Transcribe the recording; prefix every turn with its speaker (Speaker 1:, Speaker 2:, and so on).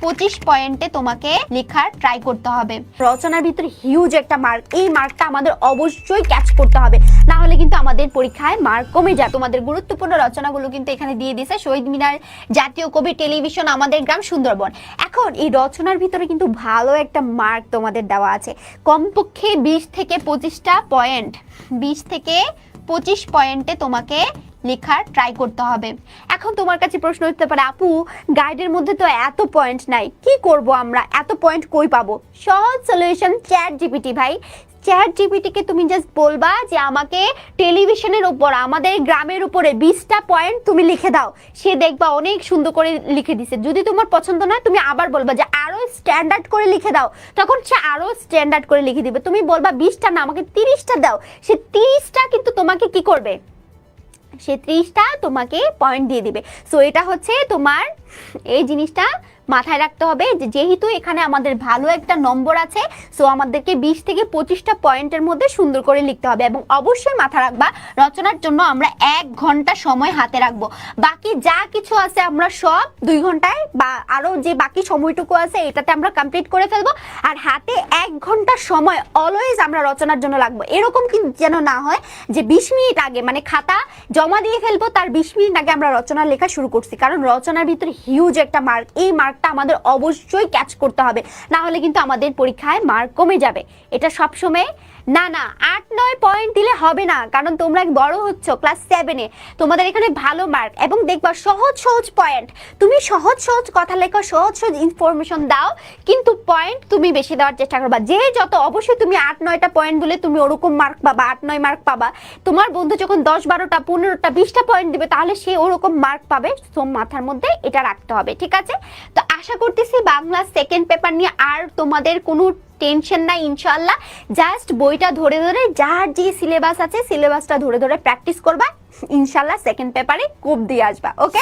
Speaker 1: 25 পয়েন্টে তোমাকে লেখার ট্রাই করতে হবে। রচনার ভিতরে হিউজ একটা মার্ক, এই মার্কটা আমাদের অবশ্যই ক্যাচ করতে হবে, না হলে কিন্তু আমাদের পরীক্ষায় মার্ক কমে যায়। তোমাদের গুরুত্বপূর্ণ রচনাগুলো কিন্তু এখানে দিয়ে দিয়েছে, শহীদ মিনার, জাতীয় কবি, টেলিভিশন, আমাদের গ্রাম, সুন্দরবন। এখন এই রচনার ভিতরে কিন্তু ভালো একটা মার্ক তোমাদের দেওয়া আছে, কমপক্ষে 20 থেকে 25টা পয়েন্ট, 20 থেকে 25 পয়েন্টে তোমাকে লেখার ট্রাই করতে হবে। এখন তোমার কাছে প্রশ্ন হতে পারে, আপু গাইডের মধ্যে তো এত পয়েন্ট নাই, কি করব আমরা, এত পয়েন্ট কই পাবো? সহজ সলিউশন, চ্যাট জিপিটি ভাই। চ্যাট জিপিটিকে তুমি জাস্ট বলবা যে আমাকে টেলিভিশনের উপর, আমাদের গ্রামের উপরে 20টা পয়েন্ট তুমি লিখে দাও, সে দেখবা অনেক সুন্দর করে লিখে দিছে। যদি তোমার পছন্দ নয় তুমি আবার বলবা যে আরো স্ট্যান্ডার্ড করে লিখে দাও, তখন সে আরো স্ট্যান্ডার্ড করে লিখে দিবে। তুমি বলবা 20টা না, আমাকে 30টা দাও, সে 30টা কিন্তু তোমাকে কি করবে, সে 30টা তোমাকে পয়েন্ট দিয়ে দিবে। সো এটা হচ্ছে তোমার এই জিনিসটা মাথায় রাখতে হবে যে যেহেতু এখানে আমাদের ভালো একটা নম্বর আছে, সো আমাদেরকে 20 থেকে 25টা পয়েন্টের মধ্যে সুন্দর করে লিখতে হবে। এবং অবশ্যই মাথা রাখবা, রচনার জন্য আমরা 1 ঘন্টা সময় হাতে রাখবো, বাকি যা কিছু আছে আমরা সব 2 ঘন্টায় বা আরো যে বাকি সময়টুকু আছে এটাতে আমরা কমপ্লিট করে ফেলবো। আর হাতে 1 ঘন্টা সময় অলওয়েজ আমরা রচনার জন্য লাগবো। এরকম কিন্তু যেন না হয় যে 20 মিনিট আগে, মানে খাতা জমা দিয়ে ফেলবো তার 20 মিনিট আগে আমরা রচনা লেখা শুরু করছি, কারণ রচনার ভিতরে হিউজ একটা মার্ক, এই মার্কটা আমাদের অবশ্যই ক্যাচ করতে হবে, না হলে কিন্তু আমাদের পরীক্ষায় মার্ক কমে যাবে। এটা সবসময় না 8-9 পয়েন্ট দিলে হবে না, কারণ তোমরা বড় হচ্ছ, ক্লাস 7-এ, তোমাদের এখানে ভালো মার্ক। এবং দেখবা সহজ সহজ পয়েন্ট, তুমি সহজ সহজ কথা লেখো, সহজ সহজ ইনফরমেশন দাও, কিন্তু পয়েন্ট তুমি বেশি দেওয়ার চেষ্টা করবা। যে যত, অবশ্যই তুমি 8-9টা পয়েন্ট দিলে তুমি ওরকম মার্ক পাবা, 8-9 মার্ক পাবা। তোমার বন্ধু যখন 10-12টা 15টা 20টা পয়েন্ট দিবে তাহলে সে ওরকম মার্ক পাবে। তো মাথার মধ্যে এটা রাখতে হবে, ঠিক আছে? তো আশা করতেছি বাংলা সেকেন্ড পেপার নিয়ে আর তোমাদের কোনো টেনশন নাই ইনশাআল্লাহ। জাস্ট বইটা ধরে ধরে যার যে সিলেবাস আছে সিলেবাসটা ধরে ধরে প্র্যাকটিস করবা, ইনশাআল্লাহ সেকেন্ড পেপারে কোপ দিয়ে আসবা। ওকে?